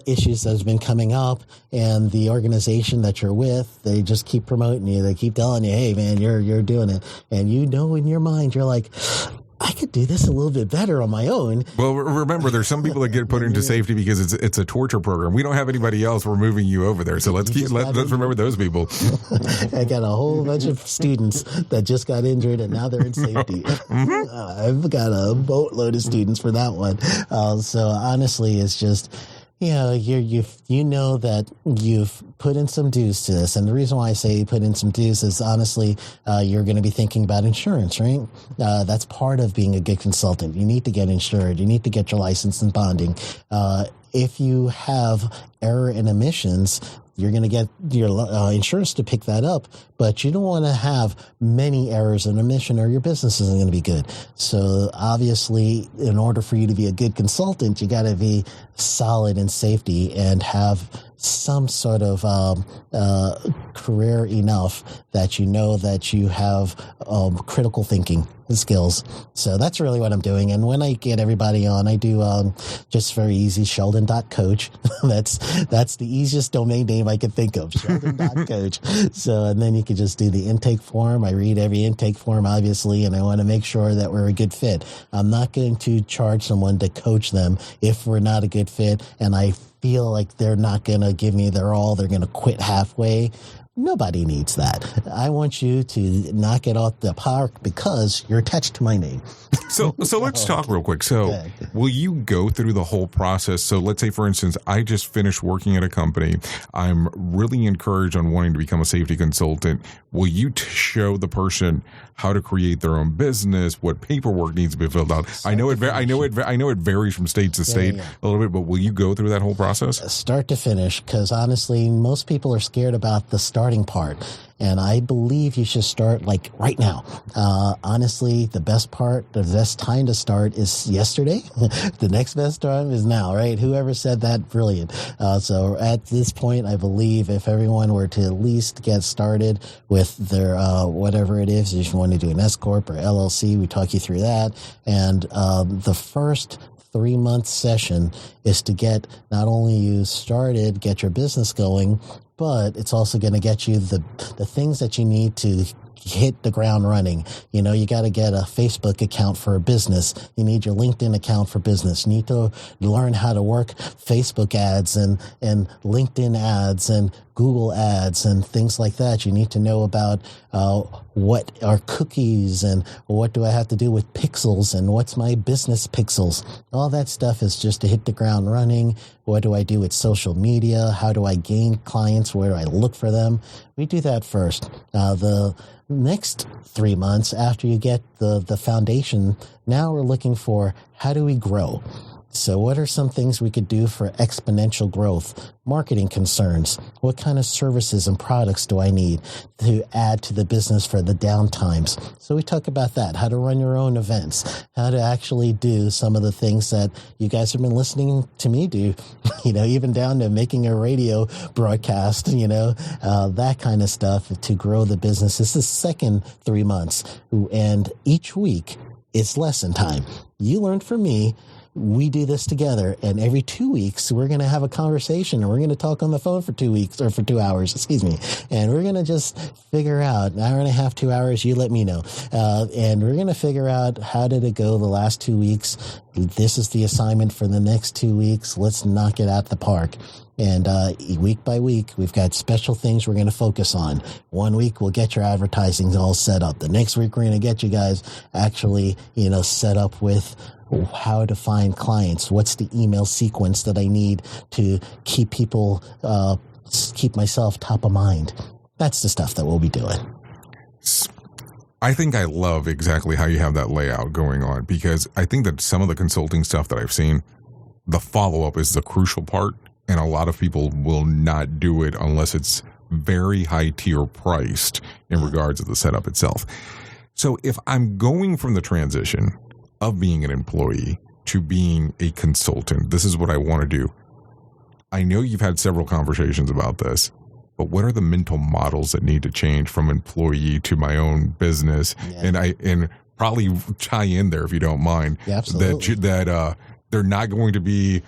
issues that has been coming up, and the organization that you're with, they just keep promoting you. They keep telling you, hey, man, you're doing it. And you know in your mind, you're like, I could do this a little bit better on my own. Well, remember, there's some people that get put into safety because it's a torture program. We don't have anybody else. We're moving you over there. So let's remember those people. I got a whole bunch of students that just got injured and now they're in safety. I've got a boatload of students for that one. So honestly, it's just, you know that you've put in some dues to this. And the reason why I say put in some dues is honestly, you're going to be thinking about insurance, right? That's part of being a good consultant. You need to get insured. You need to get your license and bonding. If you have error in emissions, you're going to get your insurance to pick that up, but you don't want to have many errors in emission or your business isn't going to be good. So obviously, in order for you to be a good consultant, you got to be solid in safety and have some sort of career enough that you know that you have critical thinking skills. So that's really what I'm doing. And when I get everybody on, I do just very easy, Sheldon.coach. That's the easiest domain name I could think of, Sheldon.coach. So, and then you can just do the intake form. I read every intake form, obviously, and I want to make sure that we're a good fit. I'm not going to charge someone to coach them if we're not a good fit and I feel like they're not going to give me their all, they're going to quit halfway. Nobody needs that. I want you to knock it off the park because you're attached to my name. So let's talk real quick. So will you go through the whole process? So let's say, for instance, I just finished working at a company. I'm really encouraged on wanting to become a safety consultant. Will you show the person how to create their own business, what paperwork needs to be filled out? I know it varies from state to state a little bit, but will you go through that whole process? Start to finish, because honestly, most people are scared about the starting part. And I believe you should start like right now. Honestly, the best time to start is yesterday. The next best time is now, right? Whoever said that, brilliant. So at this point, I believe if everyone were to at least get started with their whatever it is, if you want to do an S Corp or LLC, we talk you through that. And the first 3-month session is to get not only you started, get your business going, but it's also going to get you the things that you need to hit the ground running. You know, you got to get a Facebook account for a business. You need your LinkedIn account for business. You need to learn how to work Facebook ads and LinkedIn ads and Google ads and things like that. You need to know about what are cookies and what do I have to do with pixels and what's my business pixels. All that stuff is just to hit the ground running. What do I do with social media? How do I gain clients? Where do I look for them? We do that first. The next 3 months after you get the foundation, now we're looking for how do we grow? So what are some things we could do for exponential growth? Marketing concerns. What kind of services and products do I need to add to the business for the downtimes? So we talk about that, how to run your own events, how to actually do some of the things that you guys have been listening to me do, even down to making a radio broadcast, that kind of stuff to grow the business. This is the second 3 months. And each week it's lesson time. You learned from me. We do this together, and every 2 weeks we're going to have a conversation, and we're going to talk on the phone for 2 weeks or for 2 hours, and we're going to just figure out an hour and a half, 2 hours. You let me know, and we're going to figure out how did it go the last 2 weeks. This is the assignment for the next 2 weeks. Let's knock it out the park. And week by week, we've got special things we're going to focus on. 1 week, we'll get your advertising all set up. The next week, we're going to get you guys actually, set up with how to find clients. What's the email sequence that I need to keep people, keep myself top of mind? That's the stuff that we'll be doing. I think I love exactly how you have that layout going on, because I think that some of the consulting stuff that I've seen, the follow-up is the crucial part. And a lot of people will not do it unless it's very high tier priced in regards to the setup itself. So if I'm going from the transition of being an employee to being a consultant, this is what I want to do. I know you've had several conversations about this, but what are the mental models that need to change from employee to my own business? Yeah. And probably tie in there, if you don't mind, that they're not going to be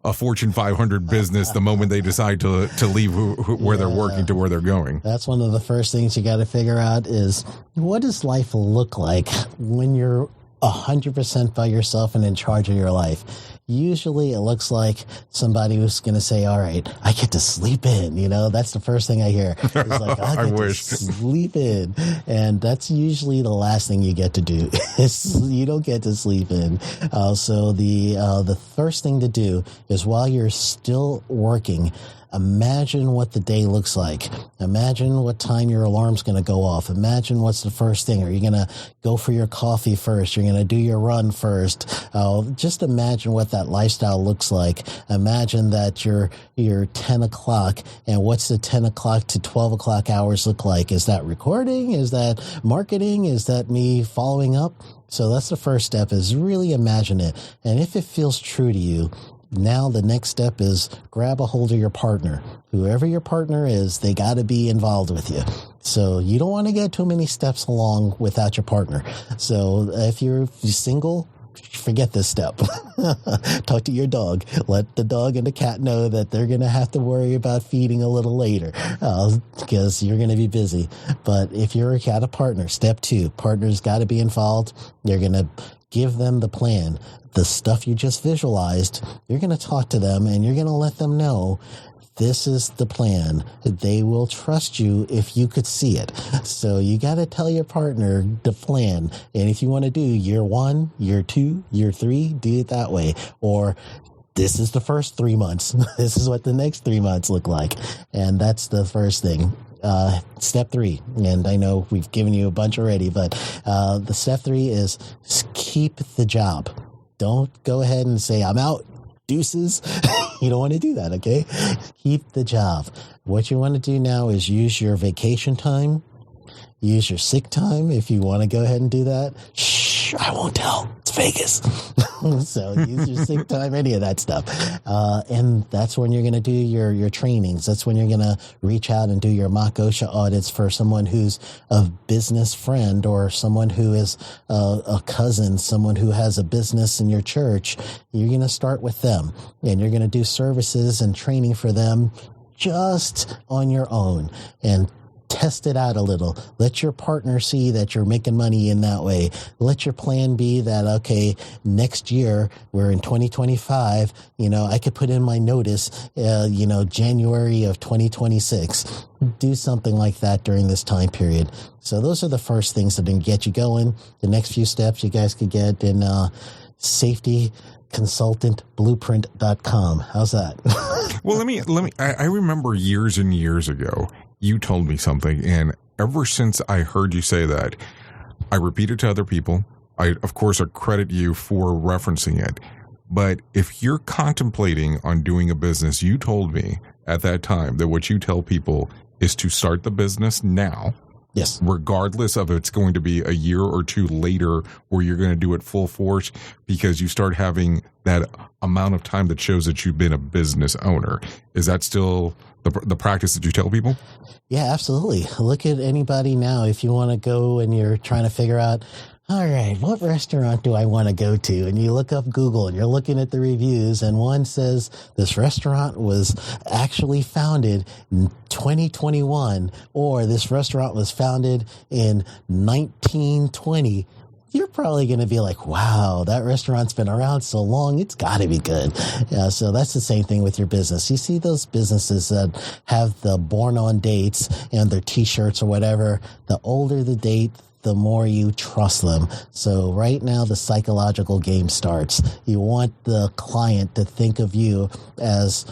a Fortune 500 business the moment they decide to leave where they're working to where they're going. That's one of the first things you got to figure out is, what does life look like when you're 100% by yourself and in charge of your life. Usually it looks like somebody who's going to say, all right, I get to sleep in. That's the first thing I hear. It's like, I get to sleep in. And that's usually the last thing you get to do. You don't get to sleep in. So the first thing to do is while you're still working, imagine what the day looks like. Imagine what time your alarm's going to go off. Imagine what's the first thing. Are you going to go for your coffee first? You're going to do your run first. Just imagine what that lifestyle looks like. Imagine that you're 10 o'clock, and what's the 10 o'clock to 12 o'clock hours look like? Is that recording? Is that marketing? Is that me following up? So that's the first step, is really imagine it. And if it feels true to you, now the next step is grab a hold of your partner. Whoever your partner is, they got to be involved with you. So you don't want to get too many steps along without your partner. So if you're single, forget this step. Talk to your dog. Let the dog and the cat know that they're going to have to worry about feeding a little later because you're going to be busy. But if you're a partner, step 2, partners got to be involved. You're going to give them the plan. The stuff you just visualized, you're going to talk to them and you're going to let them know this is the plan. They will trust you if you could see it. So you got to tell your partner the plan. And if you want to do year 1, year 2, year 3, do it that way. Or this is the first 3 months. This is what the next 3 months look like. And that's the first thing. Step 3, and I know we've given you a bunch already, but the step 3 is keep the job. Don't go ahead and say, I'm out, deuces. You don't want to do that, okay? Keep the job. What you want to do now is use your vacation time, use your sick time if you want to go ahead and do that. Shh, I won't tell. It's Vegas. So use your sick time, any of that stuff. And that's when you're going to do your trainings. That's when you're going to reach out and do your mock OSHA audits for someone who's a business friend or someone who is a cousin, someone who has a business in your church. You're going to start with them and you're going to do services and training for them just on your own and test it out a little. Let your partner see that you're making money in that way. Let your plan be that, okay, next year, we're in 2025, I could put in my notice, January of 2026. Do something like that during this time period. So those are the first things that can get you going. The next few steps you guys could get in safetyconsultantblueprint.com. How's that? Well, let me, I remember years and years ago, you told me something, and ever since I heard you say that, I repeat it to other people. I credit you for referencing it. But if you're contemplating on doing a business, you told me at that time that what you tell people is to start the business now. Yes. Regardless of if it's going to be a year or 2 later where you're going to do it full force, because you start having that amount of time that shows that you've been a business owner. Is that still the practice that you tell people? Yeah, absolutely. Look at anybody now. If you want to go and you're trying to figure out, all right, what restaurant do I want to go to? And you look up Google and you're looking at the reviews, and one says this restaurant was actually founded in 2021, or this restaurant was founded in 1920. You're probably going to be like, wow, that restaurant's been around so long, it's got to be good. Yeah, so that's the same thing with your business. You see those businesses that have the born on dates and their T-shirts or whatever, the older the date, the more you trust them. So right now, the psychological game starts. You want the client to think of you as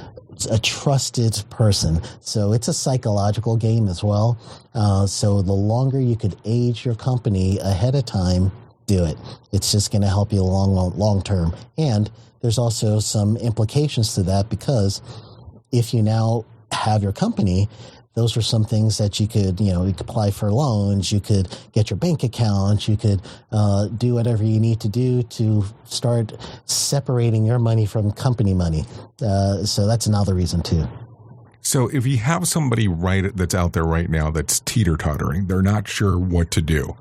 a trusted person. So it's a psychological game as well. So the longer you could age your company ahead of time, do it. It's just going to help you long term. And there's also some implications to that, because if you now have your company, those are some things that you could apply for loans, you could get your bank account, you could do whatever you need to do to start separating your money from company money. So that's another reason too. So if you have somebody that's out there right now that's teeter-tottering, they're not sure what to do,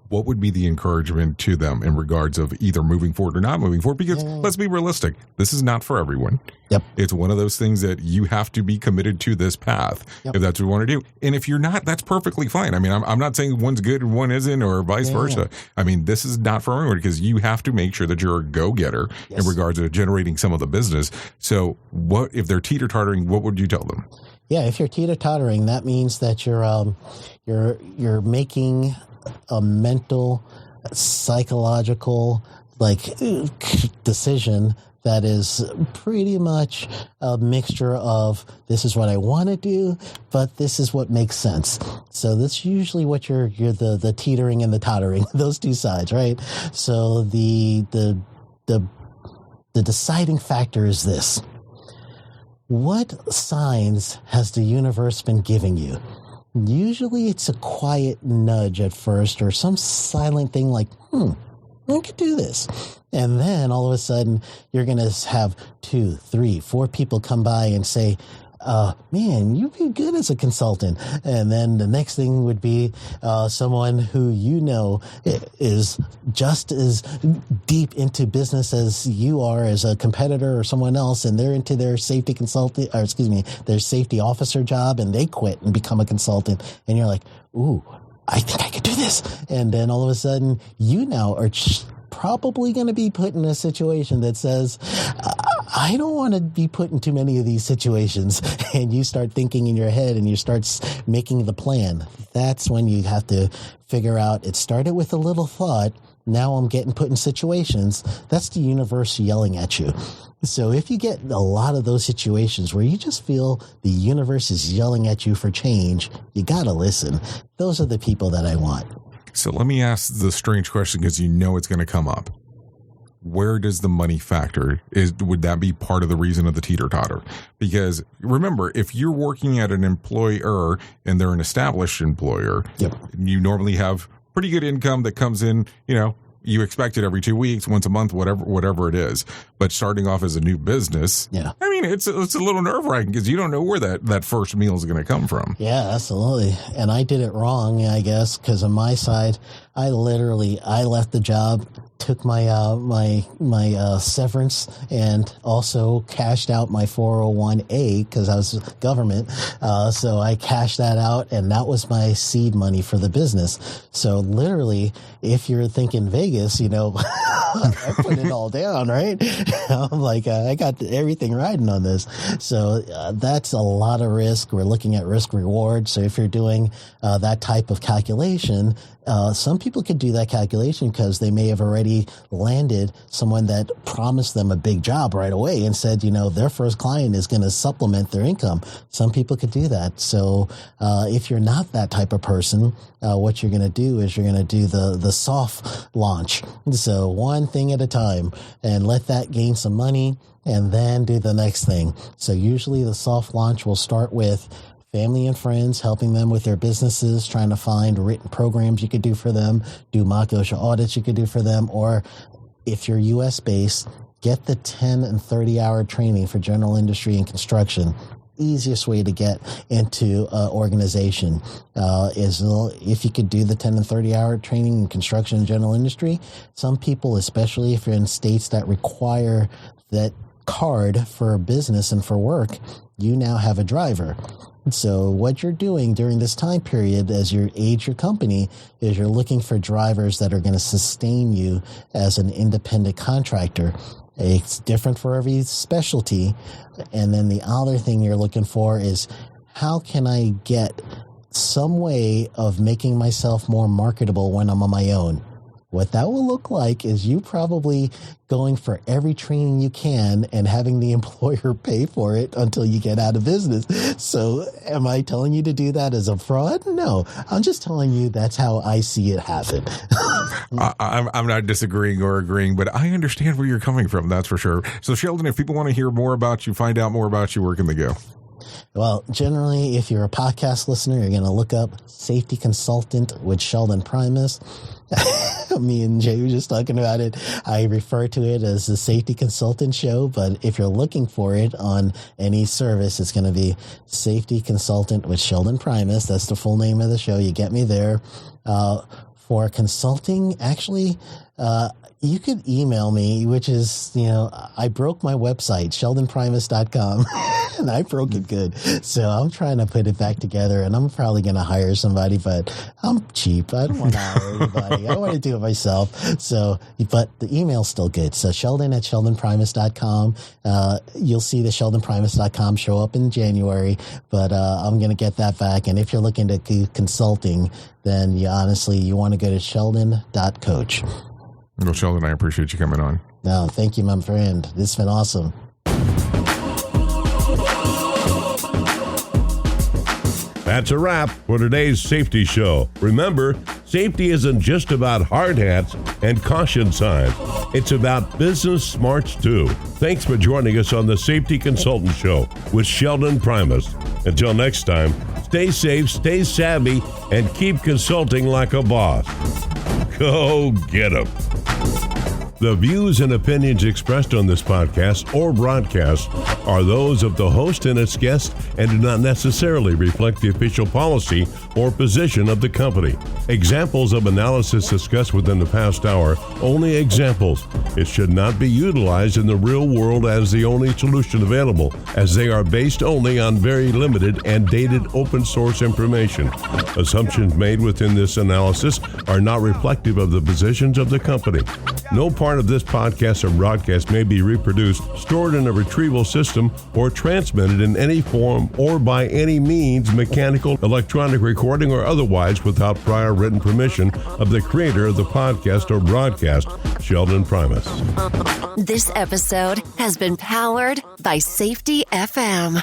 what would be the encouragement to them in regards of either moving forward or not moving forward? Because let's be realistic. This is not for everyone. Yep. It's one of those things that you have to be committed to this path if that's what you want to do. And if you're not, that's perfectly fine. I mean, I'm not saying one's good and one isn't or vice versa. I mean, this is not for everyone because you have to make sure that you're a go-getter in regards to generating some of the business. So what if they're teeter-tottering, what would you tell them? Yeah, if you're teeter-tottering, that means that you're making a mental, psychological, decision that is pretty much a mixture of this is what I want to do, but this is what makes sense. So that's usually what you're the teetering and the tottering, those two sides, right? So the deciding factor is this. What signs has the universe been giving you? Usually it's a quiet nudge at first or some silent thing like, I could do this. And then all of a sudden you're going to have 2, 3, 4 people come by and say, man, you'd be good as a consultant. And then the next thing would be someone who is just as deep into business as you are as a competitor or someone else, and they're into their safety consultant, or their safety officer job, and they quit and become a consultant. And you're like, ooh, I think I could do this. And then all of a sudden you now are probably going to be put in a situation that says, I don't want to be put in too many of these situations. And you start thinking in your head and you start making the plan. That's when you have to figure out it started with a little thought. Now I'm getting put in situations. That's the universe yelling at you. So if you get a lot of those situations where you just feel the universe is yelling at you for change, you got to listen. Those are the people that I want. So let me ask the strange question because it's going to come up. Where does the money factor? Would that be part of the reason of the teeter-totter? Because remember, if you're working at an employer and they're an established employer, you normally have pretty good income that comes in, you expect it every 2 weeks, once a month, whatever it is. But starting off as a new business, I mean, it's a little nerve-wracking because you don't know where that first meal is going to come from. Yeah, absolutely. And I did it wrong, I guess, because on my side, I left the job, took my severance, and also cashed out my 401k because I was government. So I cashed that out, and that was my seed money for the business. So literally, if you're thinking Vegas, I put it all down, right? I'm like, I got everything riding on this. So that's a lot of risk. We're looking at risk reward. So if you're doing that type of calculation, some people could do that calculation because they may have already landed someone that promised them a big job right away and said, their first client is going to supplement their income. Some people could do that. So if you're not that type of person, what you're going to do is you're going to do the soft launch. So one thing at a time and let that gain some money and then do the next thing. So usually the soft launch will start with family and friends, helping them with their businesses, trying to find written programs you could do for them, do mock OSHA audits you could do for them, or if you're U.S. based, get the 10 and 30-hour training for general industry and construction. Easiest way to get into an organization is if you could do the 10 and 30-hour training in construction and general industry. Some people, especially if you're in states that require that card for business and for work, you now have a driver. So what you're doing during this time period as you age your company is you're looking for drivers that are going to sustain you as an independent contractor. It's different for every specialty. And then the other thing you're looking for is how can I get some way of making myself more marketable when I'm on my own? What that will look like is you probably going for every training you can and having the employer pay for it until you get out of business. So am I telling you to do that as a fraud? No, I'm just telling you that's how I see it happen. I'm not disagreeing or agreeing, but I understand where you're coming from. That's for sure. So Sheldon, if people want to hear more about you, find out more about you, where can they go? Well, generally, if you're a podcast listener, you're going to look up Safety Consultant with Sheldon Primus. Me and Jay were just talking about it. I refer to it as the Safety Consultant Show, but if you're looking for it on any service, it's going to be Safety Consultant with Sheldon Primus. That's the full name of the show. You get me there. For consulting, actually, you could email me, which is, I broke my website, sheldonprimus.com, and I broke it good. So I'm trying to put it back together, and I'm probably going to hire somebody, but I'm cheap. I don't want to hire anybody. I want to do it myself. So, but the email's still good. So sheldon@sheldonprimus.com. You'll see the sheldonprimus.com show up in January, but I'm going to get that back. And if you're looking to do consulting, then you want to go to sheldon.coach. Well, Sheldon, I appreciate you coming on. No, thank you, my friend. This has been awesome. That's a wrap for today's safety show. Remember, safety isn't just about hard hats and caution signs. It's about business smarts too. Thanks for joining us on the Safety Consultant Show with Sheldon Primus. Until next time, stay safe, stay savvy, and keep consulting like a boss. Go get 'em. The views and opinions expressed on this podcast or broadcast are those of the host and its guests and do not necessarily reflect the official policy or position of the company. Examples of analysis discussed within the past hour, only examples. It should not be utilized in the real world as the only solution available, as they are based only on very limited and dated open source information. Assumptions made within this analysis are not reflective of the positions of the company. No part of this podcast or broadcast may be reproduced, stored in a retrieval system, or transmitted in any form or by any means, mechanical, electronic recording, or otherwise, without prior written permission of the creator of the podcast or broadcast, Sheldon Primus. This episode has been powered by Safety FM.